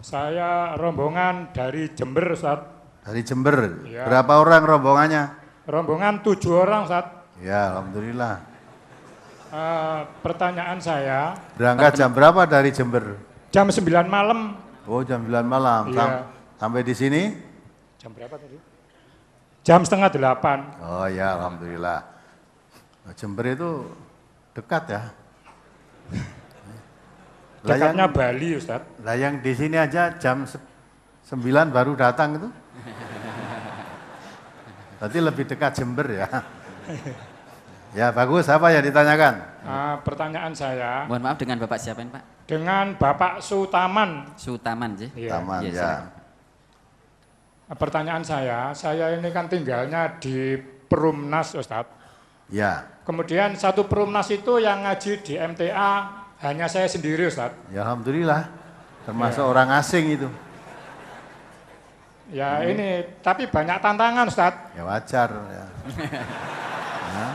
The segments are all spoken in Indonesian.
Saya rombongan dari Jember, Ustaz. Dari Jember. Ya. Berapa orang rombongannya? Rombongan 7 orang, Ustaz. Ya, alhamdulillah. Pertanyaan saya, Berangkat jam berapa dari Jember? jam 9 malam. Oh, jam 9 malam. Iya. Sampai di sini? Jam berapa tadi? Jam setengah 8. Oh ya, alhamdulillah. Jember itu dekat ya. Dekatnya Bali, Ustaz. Lah yang di sini aja jam 9 baru datang itu. Berarti lebih dekat Jember ya. Ya bagus, apa yang ditanyakan? Pertanyaan saya Mohon maaf, dengan Bapak siapa ini, Pak? dengan Bapak Sutaman. Sutaman, sih. Iya. Taman Iya, ya. silakan. Pertanyaan saya ini kan tinggalnya di Perumnas, Ustadz. Ya. Kemudian satu Perumnas itu yang ngaji di MTA hanya saya sendiri, Ustadz. Ya alhamdulillah. Termasuk orang asing itu. Ya ini, tapi banyak tantangan, Ustadz. Ya wajar ya. Nah,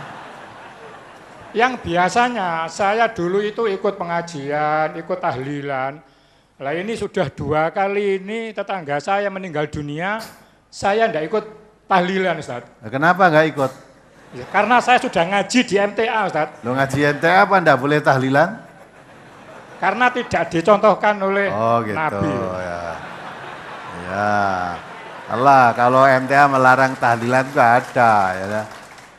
Yang biasanya saya dulu itu ikut pengajian, ikut tahlilan. Lah ini sudah 2 kali ini tetangga saya meninggal dunia, saya tidak ikut tahlilan, Ustadz. kenapa nggak ikut? Ya, karena saya sudah ngaji di MTA, Ustadz. Lo ngaji MTA apa ndak boleh tahlilan? Karena tidak dicontohkan oleh Oh gitu Nabi. ya. Ya. Allah, kalau MTA melarang tahlilan itu ada ya.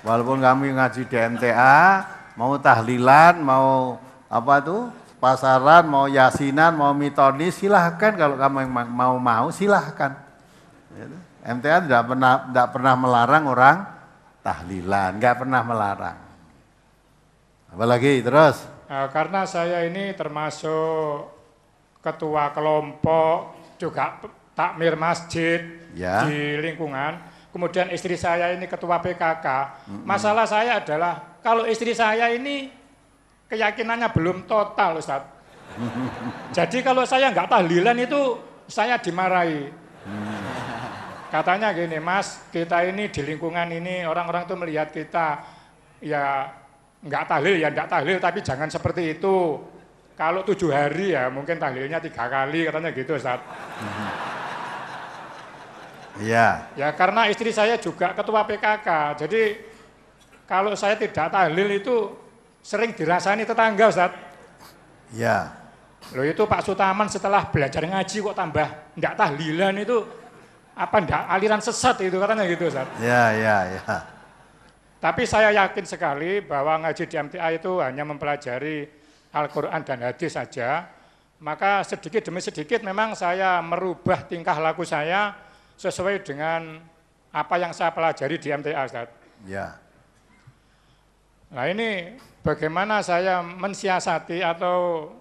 Walaupun kami ngaji di MTA, mau tahlilan, mau apa tuh? Pasaran, mau yasinan, mau mitonis, silahkan kalau kamu yang mau silahkan. MTA tidak pernah melarang orang tahlilan, nggak pernah melarang. Apalagi terus? Karena saya ini termasuk ketua kelompok, juga takmir masjid Ya. di lingkungan. Kemudian istri saya ini ketua PKK. Masalah saya adalah kalau istri saya ini keyakinannya belum total, Ustaz. Jadi kalau saya nggak tahlilan itu saya dimarahi. Katanya gini, Mas, kita ini di lingkungan ini orang-orang tuh melihat kita ya nggak tahlil ya nggak tahlil, tapi jangan seperti itu. Kalau 7 hari ya mungkin tahlilnya 3 kali, katanya gitu, Ustaz. Iya. Ya karena istri saya juga ketua PKK, jadi kalau saya tidak tahlil itu sering dirasani tetangga, Ustaz. Iya. Loh itu Pak Sutaman setelah belajar ngaji kok tambah ndak tahlilan itu apa ndak aliran sesat itu, katanya gitu, Ustaz. Iya. Tapi saya yakin sekali bahwa ngaji di MTA itu hanya mempelajari Al-Quran dan hadis saja. Maka sedikit demi sedikit memang saya merubah tingkah laku saya sesuai dengan apa yang saya pelajari di MTA, Ustaz. Iya. Nah ini bagaimana saya mensiasati atau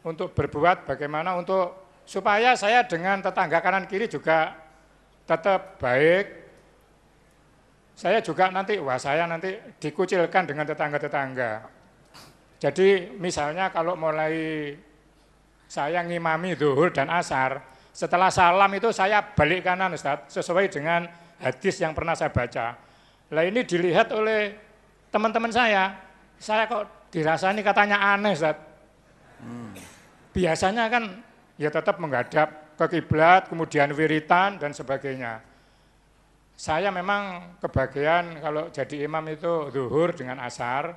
untuk berbuat bagaimana untuk supaya saya dengan tetangga kanan kiri juga tetap baik. Saya juga nanti, saya nanti dikucilkan dengan tetangga-tetangga. Jadi misalnya kalau mulai saya ngimami zuhur dan asar, setelah salam itu saya balik kanan, Ustaz, sesuai dengan hadis yang pernah saya baca. Nah ini dilihat oleh teman-teman saya kok dirasani katanya aneh, Ustaz. Biasanya kan ya tetap menghadap ke kiblat, kemudian wiritan dan sebagainya. Saya memang kebagian kalau jadi imam itu zuhur dengan asar,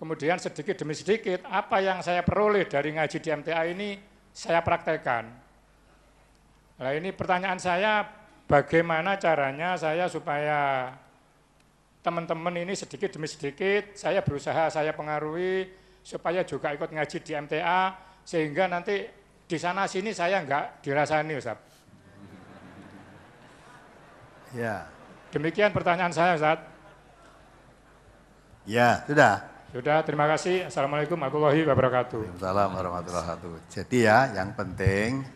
kemudian sedikit demi sedikit apa yang saya peroleh dari ngaji di MTA ini saya praktekkan. Nah ini pertanyaan saya, bagaimana caranya saya supaya teman-teman ini sedikit demi sedikit saya berusaha saya pengaruhi supaya juga ikut ngaji di MTA sehingga nanti di sana sini saya enggak dirasani, Ustaz. Ya. Demikian pertanyaan saya, Ustaz. Ya, sudah. Sudah, terima kasih. Assalamualaikum warahmatullahi wabarakatuh. Waalaikumsalam warahmatullahi wabarakatuh. Jadi ya, yang penting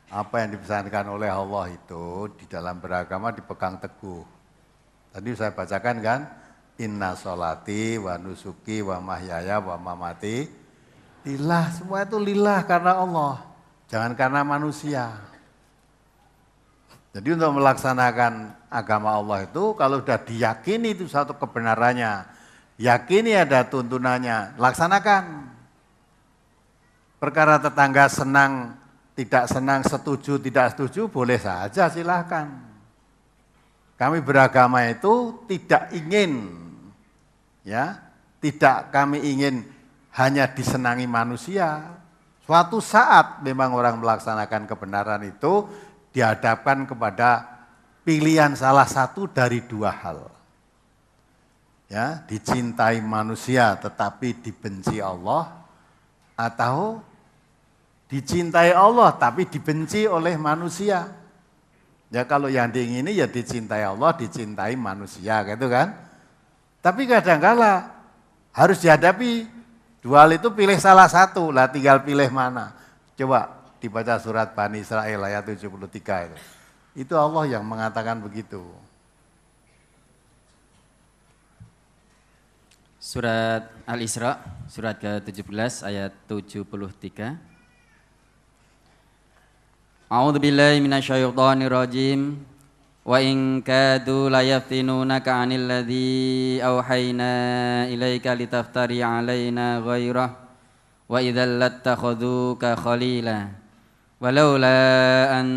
apa yang dipesankan oleh Allah itu di dalam beragama dipegang teguh. Tadi saya bacakan kan, inna sholati wa nusuki wa mahyaya wa mamati lillah, semua itu lillah karena Allah, jangan karena manusia. Jadi untuk melaksanakan agama Allah itu kalau sudah diyakini itu satu kebenarannya, yakini ada tuntunannya, laksanakan. Perkara tetangga senang tidak senang, setuju, tidak setuju, boleh saja silahkan. Kami beragama itu tidak ingin, ya, tidak kami ingin hanya disenangi manusia. Suatu saat memang orang melaksanakan kebenaran itu dihadapkan kepada pilihan salah satu dari dua hal. Ya, dicintai manusia tetapi dibenci Allah, atau dicintai Allah tapi dibenci oleh manusia. Ya kalau yang diingini ya dicintai Allah, dicintai manusia gitu kan. Tapi kadang-kala harus dihadapi dua hal itu, pilih salah satu, lah tinggal pilih mana. Coba dibaca surat Bani Israel ayat 73 itu. Itu Allah yang mengatakan begitu. Surat Al-Isra, surat ke-17 ayat 73. A'udzu billahi minasyaitonir rajim. Wa in kadu la yaftinunaka 'anil ladzi auhayna ilaika litaftari 'alaina ghairah wa idzal lattakhadhuka khalila walaula an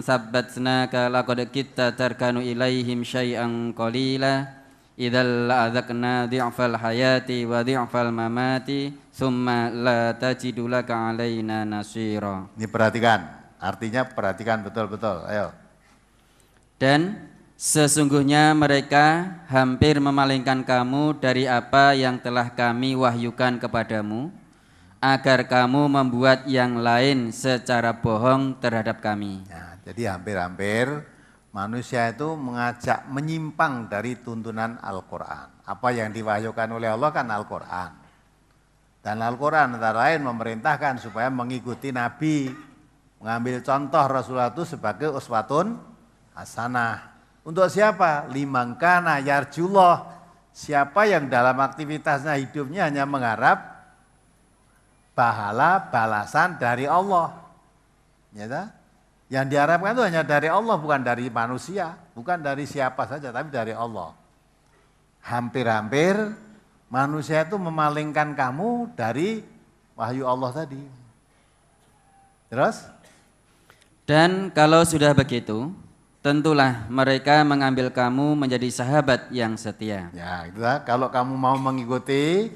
sabbatnaka laqad kitta tarkanu ilaihim syai'an qalila idzal la'adzaqna dhi'fal hayati wa dhi'fal mamati thumma la tajidu laka 'alaina nasira. Ini perhatikan, artinya perhatikan betul-betul. Ayo. Dan sesungguhnya mereka hampir memalingkan kamu dari apa yang telah kami wahyukan kepadamu, agar kamu membuat yang lain secara bohong terhadap kami. Nah, jadi hampir-hampir manusia itu mengajak menyimpang dari tuntunan Al-Quran. Apa yang diwahyukan oleh Allah kan Al-Quran. Dan Al-Quran antara lain memerintahkan supaya mengikuti Nabi, mengambil contoh Rasulullah itu sebagai uswatun hasanah. Untuk siapa? Liman kana yarjullah. Siapa yang dalam aktivitasnya hidupnya hanya mengharap pahala balasan dari Allah. Ya tak? Yang diharapkan itu hanya dari Allah, bukan dari manusia, bukan dari siapa saja, tapi dari Allah. Hampir-hampir manusia itu memalingkan kamu dari wahyu Allah tadi. Terus? Dan kalau sudah begitu, tentulah mereka mengambil kamu menjadi sahabat yang setia. Ya, itulah. Kalau kamu mau mengikuti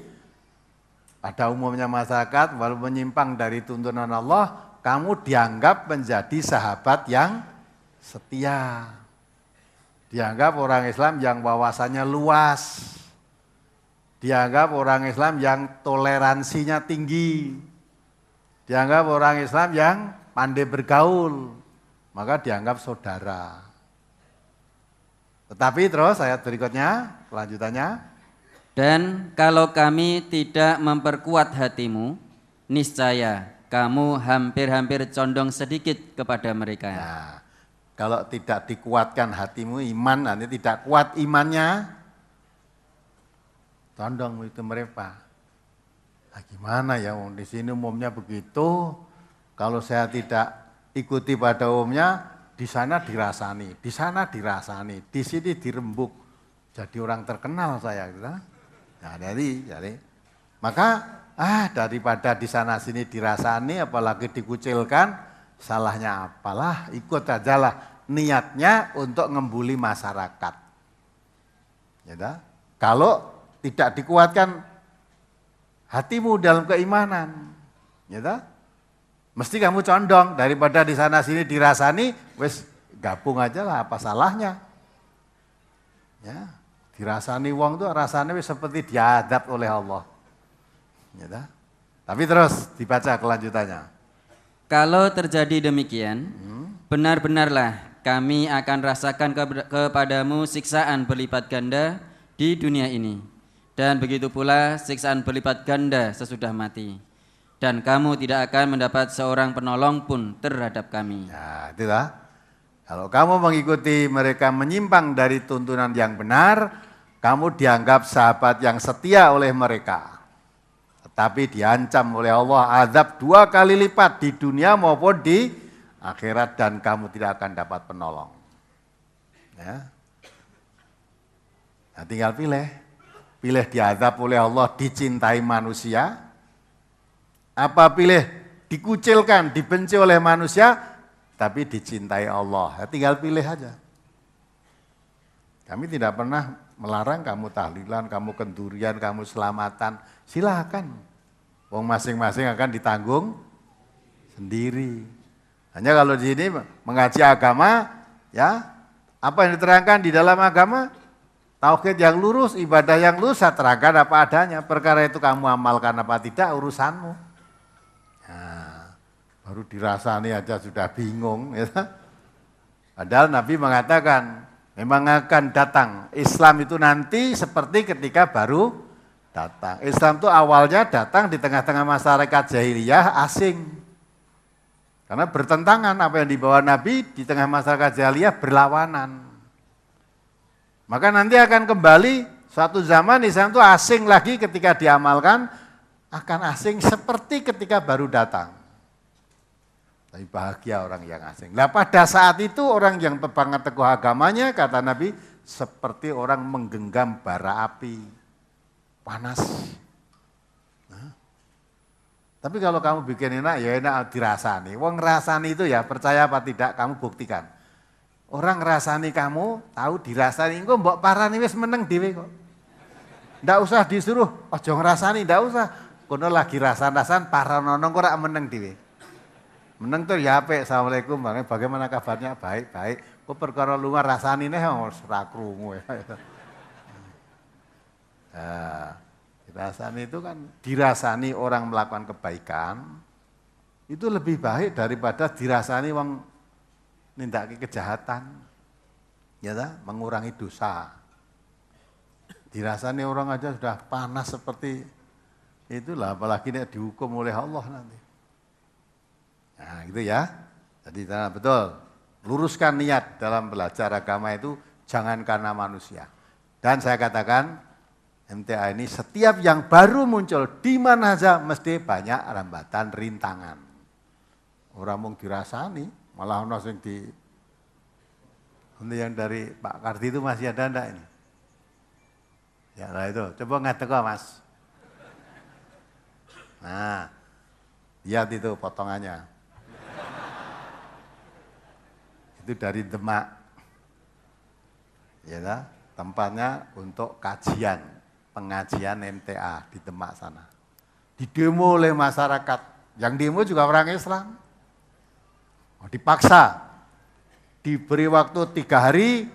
pada umumnya masyarakat, walaupun menyimpang dari tuntunan Allah, kamu dianggap menjadi sahabat yang setia. Dianggap orang Islam yang wawasannya luas. Dianggap orang Islam yang toleransinya tinggi. Dianggap orang Islam yang pandai bergaul. Maka dianggap saudara. Tetapi terus ayat berikutnya, kelanjutannya. Dan kalau kami tidak memperkuat hatimu, niscaya kamu hampir-hampir condong sedikit kepada mereka. Nah, kalau tidak dikuatkan hatimu, iman, nanti tidak kuat imannya, condong itu mereka. Nah, gimana ya, di sini umumnya begitu. Kalau saya tidak ikuti pada umumnya, di sana dirasani, di sana dirasani, di sini dirembuk. Jadi orang terkenal saya, gitu. Nah, jadi maka daripada di sana sini dirasani, apalagi dikucilkan, salahnya apalah, ikut ajalah, niatnya untuk ngembuli masyarakat. Ya, kalau tidak dikuatkan hatimu dalam keimanan, ya, mesti kamu condong, daripada di sana sini dirasani, wes gabung aja lah, apa salahnya? Ya, dirasani wong tuh rasanya wes seperti diadab oleh Allah. Ya, tapi terus dibaca kelanjutannya. Kalau terjadi demikian, benar-benarlah kami akan rasakan kepadamu siksaan berlipat ganda di dunia ini, dan begitu pula siksaan berlipat ganda sesudah mati. Dan kamu tidak akan mendapat seorang penolong pun terhadap kami. Nah, itulah. Kalau kamu mengikuti mereka menyimpang dari tuntunan yang benar, kamu dianggap sahabat yang setia oleh mereka. Tetapi diancam oleh Allah azab 2 kali lipat di dunia maupun di akhirat, dan kamu tidak akan dapat penolong. Ya. Nah, tinggal pilih. Pilih diazab oleh Allah, dicintai manusia. Apa pilih dikucilkan, dibenci oleh manusia, tapi dicintai Allah. Ya, tinggal pilih aja. Kami tidak pernah melarang kamu tahlilan, kamu kendurian, kamu selamatan. Silakan. Wong masing-masing akan ditanggung sendiri. Hanya kalau di sini mengaji agama, ya apa yang diterangkan di dalam agama, tauhid yang lurus, ibadah yang lurus, saya terangkan apa adanya. Perkara itu kamu amalkan apa tidak, urusanmu. Nah, baru dirasani aja sudah bingung. Ya. Padahal Nabi mengatakan, memang akan datang. Islam itu nanti seperti ketika baru datang. Islam itu awalnya datang di tengah-tengah masyarakat jahiliyah asing. Karena bertentangan apa yang dibawa Nabi di tengah masyarakat jahiliyah berlawanan. Maka nanti akan kembali suatu zaman Islam itu asing lagi ketika diamalkan, akan asing seperti ketika baru datang. Tapi bahagia orang yang asing. Nah pada saat itu orang yang pegang teguh agamanya, kata Nabi, seperti orang menggenggam bara api. Panas. Tapi kalau kamu bikin enak, ya enak dirasani. Wong ngerasani itu ya percaya apa tidak, kamu buktikan. Orang ngerasani kamu, tahu dirasani, engko mbok parani wis meneng dhewe kok. Ndak usah disuruh, aja ngrasani, ndak usah. Kono lagi rasan-rasan paranono kok ora meneng dhewe. Meneng tuh ya apik, assalamualaikum, bagaimana kabarnya? Baik, baik. Kok perkara lunga rasani neh ora krungu. Nah, dirasani itu kan dirasani orang melakukan kebaikan itu lebih baik daripada dirasani wong nindakake kejahatan. Ya ta, mengurangi dosa. Dirasani orang aja sudah panas seperti itulah, apalagi nek dihukum oleh Allah nanti. Nah, gitu ya. Jadi betul. Luruskan niat dalam belajar agama itu jangan karena manusia. Dan saya katakan MTA ini setiap yang baru muncul di mana saja mesti banyak rambatan rintangan. Orang mau dirasani, malah ono sing di untuk yang dari Pak Kardi itu masih ada enggak ini? Ya lah itu, coba ngadeg Mas. Nah, lihat itu potongannya. Itu dari Demak. Ya kan? Tempatnya untuk kajian, pengajian MTA di Demak sana. Didemo oleh masyarakat, yang demo juga orang Islam. Dipaksa, diberi waktu 3 hari,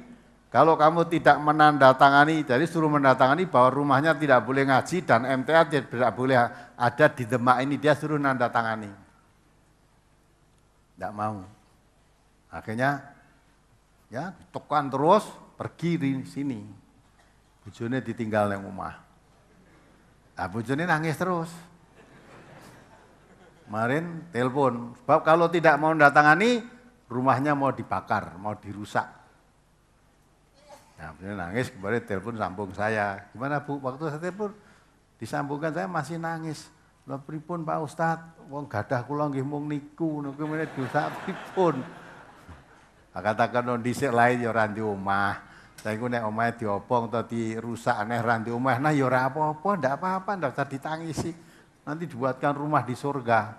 kalau kamu tidak menandatangani, jadi suruh menandatangani bahwa rumahnya tidak boleh ngaji dan MTA tidak boleh ada di Demak ini, dia suruh menandatangani. Tidak mau. Akhirnya ya ditekan terus, pergi di sini. Bojone ditinggal yang rumah. Nah bojone nangis terus. Kemarin telepon, sebab kalau tidak mau mendatangani, rumahnya mau dibakar, mau dirusak. Nah bojone nangis, kemarin telepon sambung saya. Gimana Bu, waktu saya telepon, disambungkan saya masih nangis. Lha pripun Pak Ustadz, wong gadah kula nggih mung niku, niku meneh dosa pripun? Katakan non dhisik lae ya ora ndi omah. Saiki nek omahe diobong atau dirusak aneh ra ndi omah, nah ya ora apa-apa, ndak apa-apa, ndak usah ditangisi. Nanti dibuatkan rumah di surga.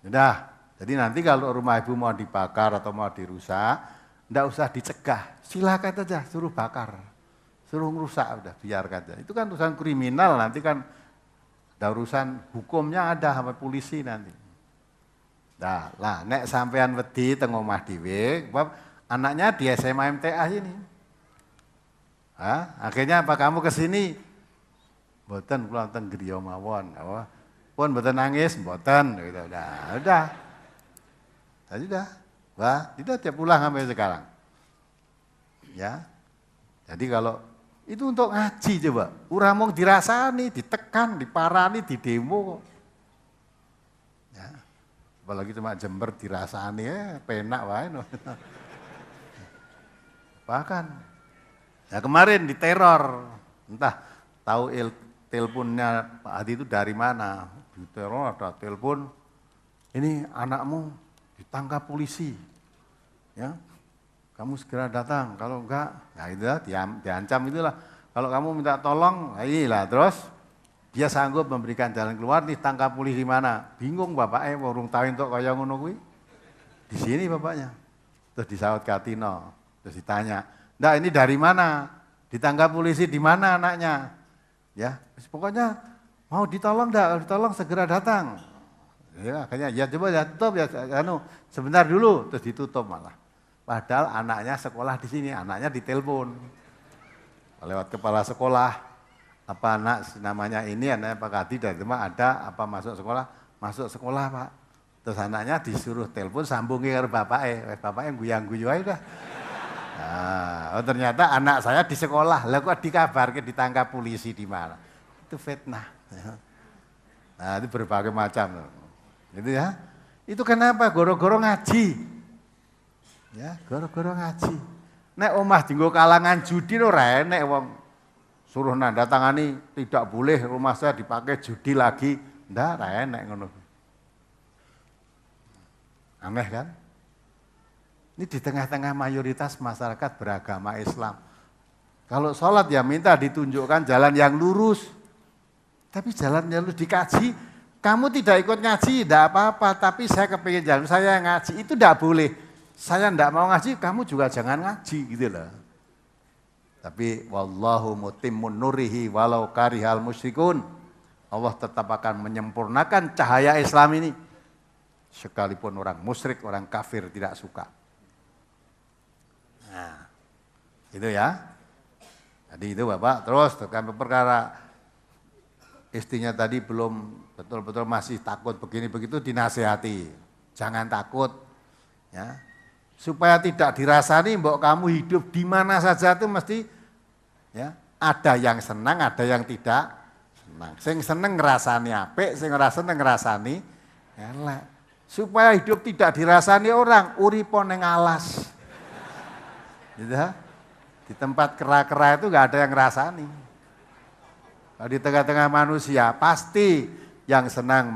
Udah, jadi nanti kalau rumah ibu mau dibakar atau mau dirusak, ndak usah dicegah, silakan aja suruh bakar. Suruh ngerusak udah, biarkan aja. Itu kan urusan kriminal, nanti kan ada urusan hukumnya ada sama polisi nanti. Nah, lah nek sampean wedi teng omah dhewe, anaknya di SMA MTA ini. Akhirnya apa kamu ke sini? Mboten kula teng griya mawon. Oh, pun mboten nangis, mboten gitu. Udah. Tadi udah. Wah, tidak tiap pulang sampai sekarang. Ya. Jadi kalau itu untuk ngaji coba. Ora mung dirasani, ditekan, diparani, didemo. Ya. Apalagi cuma Jember dirasani penak wae no. Bahkan ya kemarin diteror. Entah tahu teleponnya Pak Hadi itu dari mana. Diteror ada telepon. Ini anakmu ditangkap polisi. Ya. Kamu segera datang. Kalau enggak, ya itu diancam itulah. Kalau kamu minta tolong, ayolah terus dia sanggup memberikan jalan keluar, nih tangkap polisi di mana? Bingung bapaknya, urung tahu entuk kaya ngono kuwi. Di sini bapaknya. Terus disaut Katino, terus ditanya, "Ndak, ini dari mana? Ditangkap polisi di mana anaknya?" Ya, pokoknya mau ditolong enggak? Ditolong segera datang. Ya, akhirnya ya coba ya tutup ya sebentar dulu, terus ditutup malah. Padahal anaknya sekolah di sini, anaknya ditelepon lewat kepala sekolah. Apa anak namanya ini anaknya Pak Kadi dari rumah ada apa masuk sekolah Pak. Terus anaknya disuruh telepon sambungi ke bapaknya guyang-guyu aja dah. Nah, ternyata anak saya di sekolah, lah kok dikabarkan ditangkap polisi di mana? Itu fitnah. Nah, itu berbagai macam. Gitu ya. Itu kenapa? Goro-goro ngaji. Ya, goro-goro ngaji. Nek omah dinggo kalangan judi ora enek wong suruh nanda tangani tidak boleh rumah saya dipakai judi lagi. Ndak ora enek ngono. Aneh kan? Ini di tengah-tengah mayoritas masyarakat beragama Islam. Kalau sholat ya minta ditunjukkan jalan yang lurus. Tapi jalan yang lurus dikaji, kamu tidak ikut ngaji, tidak apa-apa. Tapi saya kepingin jalan, saya ngaji, itu tidak boleh. Saya tidak mau ngaji, kamu juga jangan ngaji gitu loh. Tapi wallahu mutimmun nurihi walau karihal musyrikun. Allah tetap akan menyempurnakan cahaya Islam ini. Sekalipun orang musyrik, orang kafir tidak suka. Nah, itu ya. Jadi itu Bapak, terus kan perkara istrinya tadi belum betul-betul masih takut begini begitu dinasihati. Jangan takut ya. Supaya tidak dirasani mbok kamu hidup di mana saja itu mesti ya, ada yang senang, ada yang tidak senang. Sing seneng ngrasani apik, sing ora seneng ngrasani elek. Supaya hidup tidak dirasani orang, uripo ning alas. Gitu ya. Di tempat kera-kera itu enggak ada yang ngrasani. Kalau di tengah-tengah manusia pasti yang senang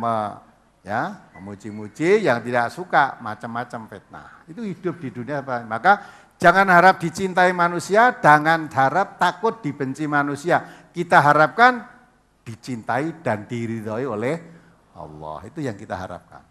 memuji-muji, yang tidak suka macam-macam fitnah. Itu hidup di dunia apa? Maka jangan harap dicintai manusia, jangan harap takut dibenci manusia. Kita harapkan dicintai dan diridhoi oleh Allah. Itu yang kita harapkan.